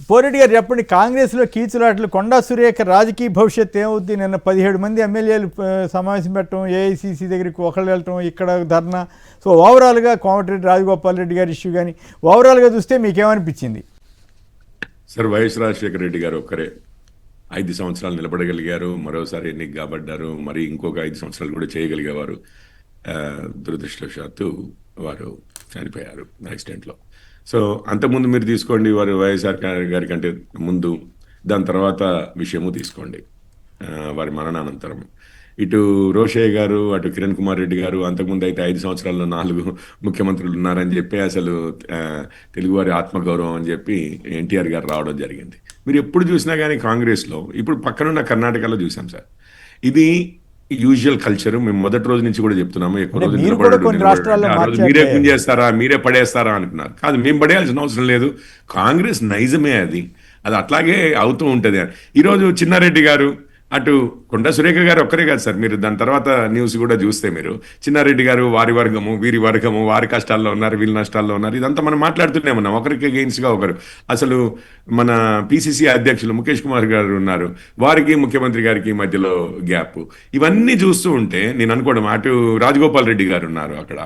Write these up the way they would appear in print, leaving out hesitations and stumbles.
పోరెడ్డి గారు చెప్పండి, కాంగ్రెస్లో కీచులాటలు, కొండా సురేఖ రాజకీయ భవిష్యత్తు ఏమవుద్ది? నిన్న 17 మంది ఎమ్మెల్యేలు సమావేశం పెట్టడం, ఏఐసిసి దగ్గరికి ఒకళ్ళు వెళ్ళటం, ఇక్కడ ధర్నా. సో ఓవరాల్గా కోమటిరెడ్డి రాజగోపాల్ రెడ్డి గారి ఇష్యూ కానీ ఓవరాల్గా చూస్తే మీకేమనిపించింది? సార్, వైఎస్ రాజశేఖర రెడ్డి గారు ఒక్కరే 5 సంవత్సరాలు నిలబడగలిగారు, మరోసారి ఎన్నిక కాబడ్డారు, మరి ఇంకొక 5 సంవత్సరాలు కూడా చేయగలిగేవారు. దురదృష్టవశాత్తు వారు చనిపోయారు యాక్సిడెంట్లో. సో అంతకుముందు మీరు తీసుకోండి, వారు వైఎస్ఆర్ గారి కంటే ముందు, దాని తర్వాత విషయము తీసుకోండి, వారి మరణానంతరం. ఇటు రోషయ్య గారు, అటు కిరణ్ కుమార్ రెడ్డి గారు, అంతకుముందు అయితే 5 సంవత్సరాల్లో 4 ముఖ్యమంత్రులు ఉన్నారని చెప్పి అసలు తెలుగువారి ఆత్మగౌరవం అని చెప్పి ఎన్టీఆర్ గారు రావడం జరిగింది. మీరు ఎప్పుడు చూసినా కానీ కాంగ్రెస్లో, ఇప్పుడు పక్కనున్న కర్ణాటకలో చూసాం సార్, ఇది యూజువల్ కల్చర్. మేము మొదటి రోజు నుంచి కూడా చెప్తున్నాము, ఎక్కువ రోజు మీరే గుంజేస్తారా, మీరే పడేస్తారా అనుకున్నారు. కాదు, మేము పడేయాల్సిన అవసరం లేదు, కాంగ్రెస్ నైజమే అది అట్లాగే అవుతూ ఉంటుంది. ఈరోజు చిన్నారెడ్డి గారు, అటు కొండా సురేఖ గారు ఒక్కరే కాదు సార్, మీరు దాని తర్వాత న్యూస్ కూడా చూస్తే మీరు చిన్నారెడ్డి గారు వారి వర్గము వీరి వర్గము, వారి కష్టాల్లో ఉన్నారు, వీళ్ళ నష్టాల్లో ఉన్నారు, ఇదంతా మనం మాట్లాడుతూనే ఉన్నాం, ఒకరికి అగెయిన్స్ట్గా ఒకరు. అసలు మన పిసిసి అధ్యక్షులు ముఖేష్ కుమార్ గారు ఉన్నారు, వారికి ముఖ్యమంత్రి గారికి మధ్యలో గ్యాప్. ఇవన్నీ చూస్తూ ఉంటే నేను అనుకోవడం, అటు రాజగోపాల్ రెడ్డి గారు ఉన్నారు అక్కడ.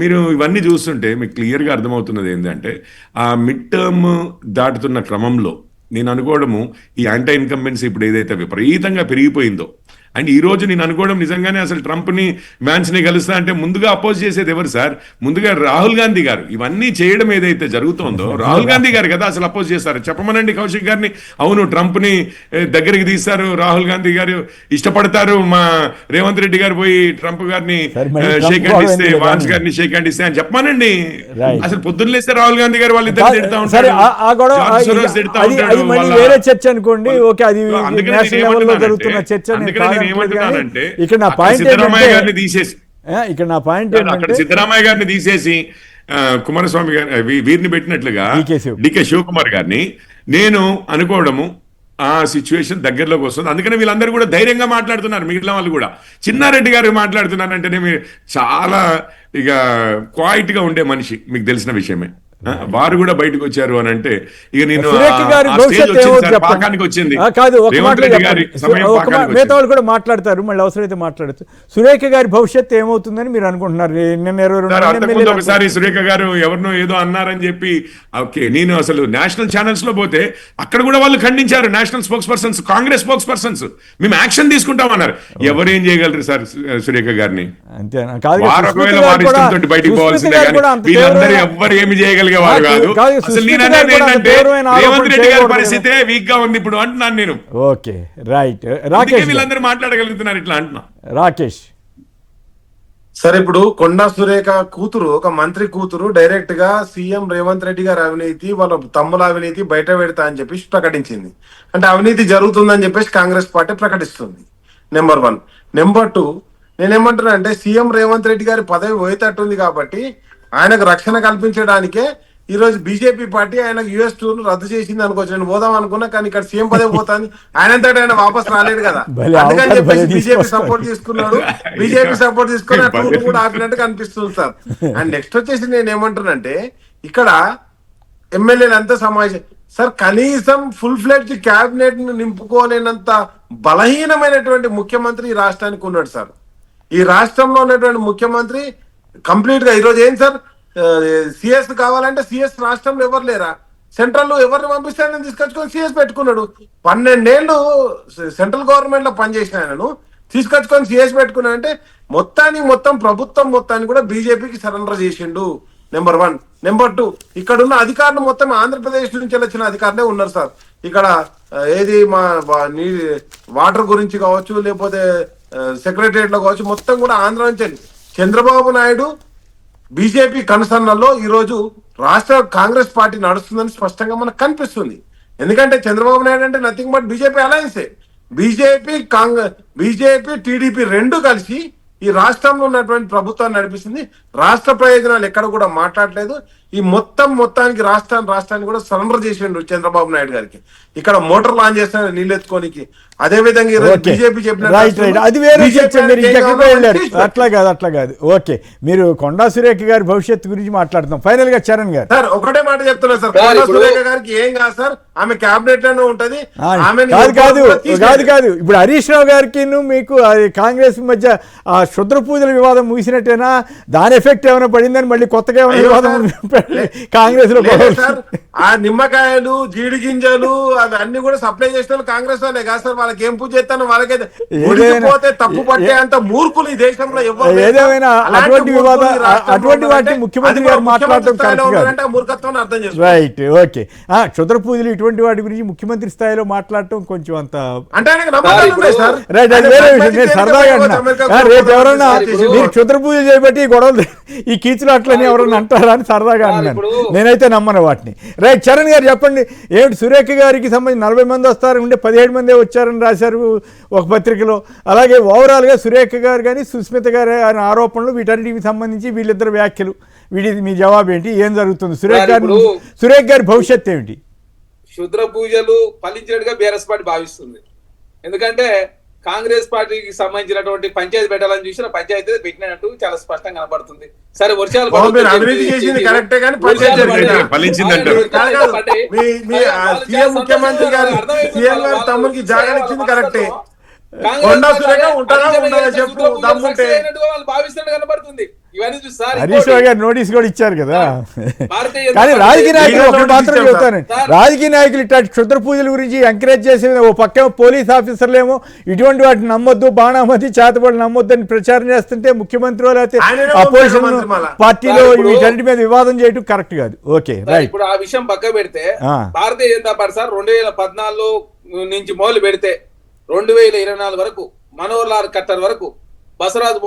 మీరు ఇవన్నీ చూస్తుంటే మీకు క్లియర్గా అర్థమవుతున్నది ఏంటంటే, ఆ మిడ్ టర్మ్ దాటుతున్న క్రమంలో నేను అనుకోవడము, ఈ యాంటీ ఇన్కంబెన్సీ ఇప్పుడు ఏదైతే విపరీతంగా పెరిగిపోయిందో, అండ్ ఈ రోజు నేను అనుకోవడం నిజంగానే అసలు ట్రంప్ని మ్యాన్స్ని కలుస్తా అంటే ముందుగా అపోజ్ చేసేది ఎవరు సార్? ముందుగా రాహుల్ గాంధీ గారు. ఇవన్నీ చేయడం ఏదైతే జరుగుతుందో రాహుల్ గాంధీ గారు కదా అసలు అపోజ్ చేస్తారు. చెప్పమనండి కౌశిక్ గారిని. అవును, ట్రంప్ని దగ్గరికి తీస్తారు, రాహుల్ గాంధీ గారు ఇష్టపడతారు, మా రేవంత్ రెడ్డి గారు పోయి ట్రంప్ గారిని షేక్ హ్యాండ్ ఇస్తే, వాన్స్ గారిని షేక్ హ్యాండ్ ఇస్తే అని చెప్పమనండి. అసలు పొద్దున్న లేస్తే రాహుల్ గాంధీ గారు వాళ్ళిద్దరు తిడతా ఉంటారు, చర్చ అనుకోండి. ఓకే, అది జరుగుతున్న చర్చ. ఇక్కడ నా పాయింట్ ఏంటంటే, సిద్ధరామయ్య గారిని తీసేసి కుమారస్వామి గారి వీరిని పెట్టినట్లుగా డికే శివకుమార్ గారిని నేను అనుకోవడము, ఆ సిచ్యువేషన్ దగ్గరలోకి వస్తుంది. అందుకని వీళ్ళందరూ కూడా ధైర్యంగా మాట్లాడుతున్నారు. మిగిలిన వాళ్ళు కూడా చిన్నారెడ్డి గారు మాట్లాడుతున్నారంటేనే మీరు చాలా ఇక క్వైట్గా ఉండే మనిషి, మీకు తెలిసిన విషయమే. వారు కూడా బయటకు వచ్చారు అని అంటే, ఇక నేను పాకానికి వచ్చింది మిగతా వాళ్ళు కూడా మాట్లాడతారు, మళ్ళీ అవసరమైతే మాట్లాడుతారు. సురేఖ గారి భవిష్యత్తు ఏమవుతుందని మీరు అనుకుంటున్నారు? ఒకసారి సురేఖ గారు ఎవరినో ఏదో అన్నారని చెప్పి, ఓకే, నేను అసలు నేషనల్ ఛానల్స్ లో పోతే అక్కడ కూడా వాళ్ళు ఖండించారు. National spokes persons, Congress spokes persons, మేము యాక్షన్ తీసుకుంటామన్నారు. ఎవరేం చేయగలరు సార్ సురేఖ గారిని? అంతేనా? ఒకవేళ వారి ఇష్టంతో బయటికి పోవాల్సిందే, కానీ వీళ్ళందరూ ఎవ్వరు ఏమి చేయగలిగే వారు కాదు. అసలు నేను అనేది ఏంటంటే, రేవంత్ రెడ్డి గారి పరిస్థితే వీక్ గా ఉంది ఇప్పుడు అంటున్నాను నేను. Okay, right. రాకేష్, వీళ్ళందరూ మాట్లాడగలుగుతున్నారు ఇట్లా అంటున్నా. రాకేష్ సరే, ఇప్పుడు కొండా సురేఖ కూతురు, ఒక మంత్రి కూతురు, డైరెక్ట్ గా సీఎం రేవంత్ రెడ్డి గారి అవినీతి, వాళ్ళ తమ్ముల అవినీతి బయట పెడతా అని చెప్పేసి ప్రకటించింది. అంటే అవినీతి జరుగుతుందని చెప్పేసి కాంగ్రెస్ పార్టీ ప్రకటిస్తుంది, నెంబర్ 1. నెంబర్ 2, నేనేమంటున్నా అంటే, సీఎం రేవంత్ రెడ్డి గారి పదవి పోయేటట్టుంది కాబట్టి ఆయనకు రక్షణ కల్పించడానికే ఈ రోజు బీజేపీ పార్టీ ఆయనకు యుఎస్ టూర్ రద్దు చేసింది అనుకోవచ్చు. నేను పోదాం అనుకున్నా, కానీ ఇక్కడ సీఎం పదవి పోతాను, ఆయన వాపస్ రాలేదు కదా, అందుకని చెప్పేసి బీజేపీ సపోర్ట్ తీసుకున్నాడు. బీజేపీ సపోర్ట్ తీసుకుని టూర్ కూడా ఆపినట్టు కనిపిస్తుంది సార్. అండ్ నెక్స్ట్ వచ్చేసి నేను ఏమంటున్నానంటే, ఇక్కడ ఎమ్మెల్యేలు అంతా సమావేశం సార్, కనీసం ఫుల్ ఫ్లెడ్జ్ క్యాబినెట్ ను నింపుకోలేనంత బలహీనమైనటువంటి ముఖ్యమంత్రి ఈ రాష్ట్రానికి ఉన్నాడు సార్. ఈ రాష్ట్రంలో ఉన్నటువంటి ముఖ్యమంత్రి కంప్లీట్ గా ఈరోజు ఏం సార్, సిఎస్ కావాలంటే సిఎస్ రాష్ట్రంలో ఎవరు లేరా? సెంట్రల్ లో ఎవరిని పంపిస్తే ఆయన తీసుకొచ్చుకొని సిఎస్ పెట్టుకున్నాడు. 12 ఏళ్ళు సెంట్రల్ గవర్నమెంట్ లో పనిచేసిన ఆయనను తీసుకొచ్చుకొని సిఎస్ పెట్టుకున్నాడంటే మొత్తం ప్రభుత్వం మొత్తాన్ని కూడా బీజేపీకి సరెండర్ చేసిండు, నెంబర్ 1. నెంబర్ 2, ఇక్కడ ఉన్న అధికారులు మొత్తం ఆంధ్రప్రదేశ్ నుంచి వచ్చిన అధికారులే ఉన్నారు సార్. ఇక్కడ ఏది మా వాటర్ గురించి కావచ్చు, లేకపోతే సెక్రటరియట్ లో కావచ్చు, మొత్తం కూడా ఆంధ్ర నుంచి. చంద్రబాబు నాయుడు బీజేపీ కనుసన్నల్లో ఈరోజు రాష్ట్ర కాంగ్రెస్ పార్టీ నడుస్తుందని స్పష్టంగా మనకు కనిపిస్తుంది. ఎందుకంటే చంద్రబాబు నాయుడు అంటే నథింగ్ బట్ బీజేపీ అలయన్సే. బీజేపీ టీడీపీ రెండు కలిసి ఈ రాష్ట్రంలో ఉన్నటువంటి ప్రభుత్వాన్ని నడిపిస్తుంది. రాష్ట్ర ప్రయోజనాలు ఎక్కడ కూడా మాట్లాడలేదు. ఈ మొత్తానికి రాష్ట్రాన్ని కూడా సరెండర్ చేసిండు చంద్రబాబు నాయుడు గారికి. ఇక్కడ మోటార్ లాంచ్ చేస్తున్నారు నీళ్ళు ఎత్తుకోనికి. అదే విధంగా ఈరోజు బీజేపీ రైట్ అది వేరే చర్చ. మీరు ఇంకెక్కడికో వెళ్ళారు. అట్లా కాదు ఓకే. మీరు కొండా సురేఖ గారి భవిష్యత్తు గురించి మాట్లాడుతాం. ఫైనల్ గా చరణ్ గారు సార్ ఒకటే మాట చెప్తున్నా సార్, కొండా సురేఖ గారికి ఏం కాదు సార్, ఆమె క్యాబినెట్ లోనే ఉంటది. కాదు ఇప్పుడు హరీష్ రావు గారికి మీకు కాంగ్రెస్ మధ్య ఆ క్షుద్ర పూజల వివాదం ముగిసినట్టేనా? దాని ఎఫెక్ట్ ఏమైనా పడిందని మళ్ళీ కొత్తగా ఏమైనా వివాదం కాంగ్రెస్ లో? ఆ నిమ్మకాయలు జీడి గింజలు అవి అన్ని కూడా సప్లై చేసిన కాంగ్రెస్ వాళ్ళే కాదు సార్. వాళ్ళకి ఏం పూజ చేస్తాను వాళ్ళకైతే పోతే తప్పు పట్టే అంత మూర్ఖులు ఈ దేశంలో ఏదేమైనా అటువంటి వాటిని ముఖ్యమంత్రి గారు మాట్లాడటం మూర్ఖత్వాన్ని అర్థం చేసుకో. Right okay. క్షుద్ర పూజలు ఇటువంటి వాటి గురించి ముఖ్యమంత్రి స్థాయిలో మాట్లాడటం కొంచెం అంత అంటే రైట్. అది వేరే విషయం. నేను సరదాగా అన్నా రేపు ఎవరన్నా మీరు క్షుద్ర పూజలు చేయబట్టి గొడవలు ఈ కీచులాట్లని ఎవరన్నా అంటారా అని సరదాగా అన్నాను. నేనైతే నమ్మను వాటిని. రైట్ చరణ్ గారు చెప్పండి, ఏమిటి సురేఖ గారికి సంబంధించి 40 మంది వస్తారు ఉంటే 17 మందే వచ్చారని రాశారు ఒక పత్రికలో. అలాగే ఓవరాల్గా సురేఖ గారు కానీ సుస్మిత గారు అనే ఆరోపణలు వీటన్నిటికి సంబంధించి వీళ్ళిద్దరు వ్యాఖ్యలు, వీటి మీ జవాబు ఏంటి? ఏం జరుగుతుంది? సురేఖ గారి భవిష్యత్తు ఏమిటి? క్షుద్ర పూజలు ఫలించినట్టుగా బీఆర్ఎస్ పార్టీ భావిస్తుంది. ఎందుకంటే కాంగ్రెస్ పార్టీకి సంబంధించినటువంటి పంచాయతీ పెట్టాలని చూసిన పంచాయతీ పెట్టినట్టు చాలా స్పష్టంగా కనబడుతుంది. సరే వర్షాలు ముఖ్యమంత్రి గారు తమ్ముడికి జాగా ఇచ్చింది కరెక్టే. కనబడుతుంది. హరీష్ రావు గారు నోటీస్ కూడా ఇచ్చారు కదా. కానీ రాజకీయ నాయకులు ఒకటి మాత్రం చెబుతాను, రాజకీయ నాయకులు ఇట్లా క్షుద్ర పూజల గురించి ఎంకరేజ్ చేసే ఓ పక్క పోలీస్ ఆఫీసర్లు ఏమో ఇటువంటి వాటిని నమ్మొద్దు, బాణామతి చేతబడి నమ్మొద్దు అని ప్రచారం చేస్తుంటే ముఖ్యమంత్రి లేకపోతే అపోజిషన్ పార్టీలో వీటన్నిటి మీద వివాదం చేయడం కరెక్ట్ కాదు. Okay right. ఇప్పుడు ఆ విషయం పక్క పెడితే భారతీయ జనతా పార్టీ సార్ 2014 నుంచి మొదలు పెడితే 2024 వరకు మనోహర్ లాల్ ఖట్టర్ వరకు బసవరాజ్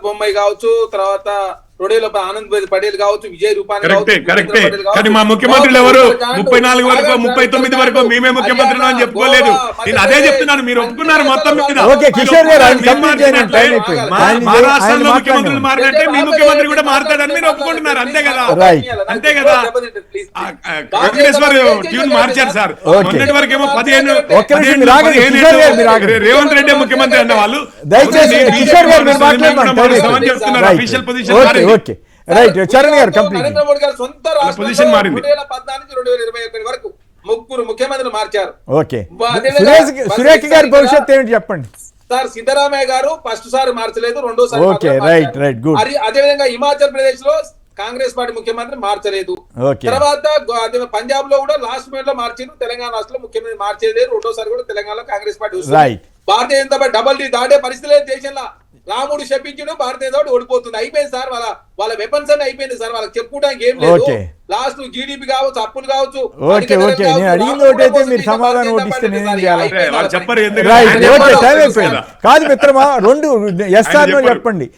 బొమ్మాయి కావచ్చు, తర్వాత 2000 ఆనంద్ పటేల్ కావచ్చు, విజయ్ రూపాని కానీ మా ముఖ్యమంత్రులు ఎవరు 34 వరకు 39 వరకు మేమే ముఖ్యమంత్రులు అని చెప్పుకోలేదు. నేను అదే చెప్తున్నాను, మీరు ఒప్పుకున్నారు మొత్తం మీద. మహారాష్ట్రంలో ముఖ్యమంత్రులు మారినట్టే మీ ముఖ్యమంత్రి కూడా మారుతాడని మీరు ఒప్పుకుంటున్నారు. అంతే కదా అంతే కదా. కాంగ్రెస్ వారు ట్యూన్ మార్చారు సార్. మొన్నటి వరకు ఏమో 15 రేవంత్ రెడ్డి ముఖ్యమంత్రి అన్న వాళ్ళు చెప్తున్నారు. Official position okay right. Charan గారు నరేంద్ర మోడీ గారు సొంత రాష్ట్రంలో 2014 నుంచి 2021 వరకు ముగ్గురు ముఖ్యమంత్రులు మార్చారు. ఓకే సురేఖ గారి భవిష్యత్తు ఏమిటి చెప్పండి సార్. సిద్ధరామయ్య గారు ఫస్ట్ సారి మార్చలేదు, రెండోసారి. Okay right right good. అదే విధంగా హిమాచల్ ప్రదేశ్ లో కాంగ్రెస్ పార్టీ ముఖ్యమంత్రి మార్చలేదు. తర్వాత పంజాబ్ లో కూడా లాస్ట్ మినిట్ లో మార్చింది, తెలంగాణ రాష్ట్రంలో ముఖ్యమంత్రి మార్చేది, రెండోసారి కూడా తెలంగాణలో కాంగ్రెస్ పార్టీ వస్తుంది. Bharatiya Janata party double D దాటే పరిస్థితి లేదు దేశంలో. రాముడు శపించడు, భారతీయ జనతా ఓడిపోతుంది. అయిపోయింది సార్, వాళ్ళ వెపన్స్ అన్ని అయిపోయింది సార్. వాళ్ళకి చెప్పుకోవడానికి ఏం లేదు. లాస్ట్ జీడీపీ కావచ్చు, అప్పులు కావచ్చు. కాదు మిత్రమా, రెండు ఎస్ఆర్ చెప్పండి.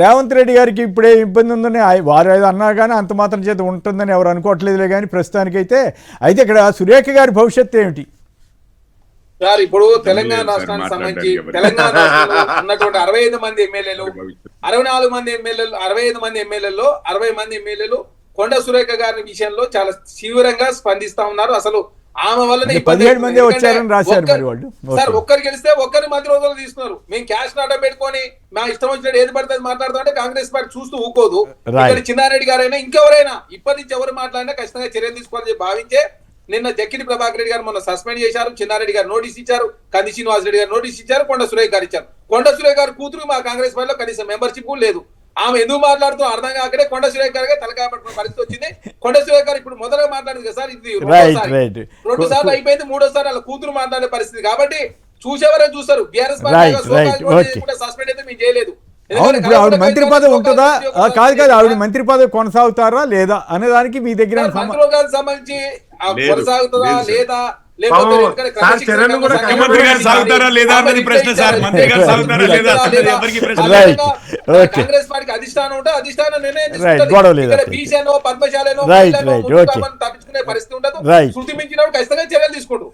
రేవంత్ రెడ్డి గారికి ఇప్పుడే ఇబ్బంది ఉందని వారు ఏదో అన్నారు కానీ అంత మాత్రం చేత ఉంటుందని ఎవరు అనుకోవట్లేదులే. కానీ ప్రస్తుతానికైతే అయితే ఇక్కడ సురేఖ గారి భవిష్యత్తు ఏమిటి సార్? ఇప్పుడు తెలంగాణ రాష్ట్రానికి సంబంధించి తెలంగాణ రాష్ట్రంలో ఉన్నటువంటి 65 మంది ఎమ్మెల్యేలు, 64 మంది ఎమ్మెల్యేలు, 65 మంది ఎమ్మెల్యేలు, 60 మంది ఎమ్మెల్యేలు కొండా సురేఖ గారి విషయంలో చాలా తీవ్రంగా స్పందిస్తా ఉన్నారు. అసలు ఆమె వల్లనే 17 మంది వచ్చారని రాశారు సార్. ఒక్కరు గెలిస్తే ఒక్కరి మంత్రి రోజులు తీసుకున్నారు. మేము క్యాష్ నాటం పెట్టుకొని మా ఇష్టం వచ్చినట్టు ఏది పడితే మాట్లాడుతూ అంటే కాంగ్రెస్ పార్టీ చూస్తూ ఊకోదు. ఇక్కడ చిన్నారెడ్డి గారైనా ఇంకెవరైనా ఇప్పటి నుంచి ఎవరు మాట్లాడినా ఖచ్చితంగా చర్యలు తీసుకోవాలని భావించే నిన్న జక్కిడి ప్రభాకర్ రెడ్డి గారు మొన్న సస్పెండ్ చేశారు, చిన్నారెడ్డి గారు నోటీస్ ఇచ్చారు, కంది శ్రీనివాస్ రెడ్డి గారు నోటీస్ ఇచ్చారు, కొండ సురేఖ గారు ఇచ్చారు. కొండ సురేఖ గారు కూతురు మా కాంగ్రెస్ పార్టీలో కనీసం మెంబర్షిప్ లేదు. ఆమె ఎందుకు మాట్లాడుతూ అర్థం కాకనే కొండ సురేఖ గారికి తలకాయ పట్టుకున్న పరిస్థితి వచ్చింది. కొండ సురేఖ గారు ఇప్పుడు మొదలుగా మాట్లాడింది కదా సార్, ఇది 2 సార్లు అయిపోయింది, 3వ సారి వాళ్ళ కూతురు మాట్లాడే పరిస్థితి. కాబట్టి చూసేవారే చూస్తారు. బీఆర్ఎస్ పార్టీ సస్పెండ్ అయితే మేము చేయలేదు. ఇప్పుడు ఆవిడ మంత్రి పదవి ఉంటుందా? కాదు ఆవిడ మంత్రి పదవి కొనసాగుతారా లేదా అనే దానికి మీ దగ్గర సంబంధించి కొనసాగుతుందా లేదా, ముఖ్యమంత్రి గారు సాగుతారా లేదా అన్నది ప్రశ్న సార్. మంత్రి గారు సాగుతారా లేదా అన్నది ఎవరికి ప్రశ్న. కాంగ్రెస్ పార్టీకి అధిష్టానం ఉంటే అధిష్టానం నిర్ణయం పద్మశాలను తప్పించుకునే పరిస్థితి ఉండదు. శృతి మించినప్పుడు ఖచ్చితంగా చర్యలు తీసుకుంటారు.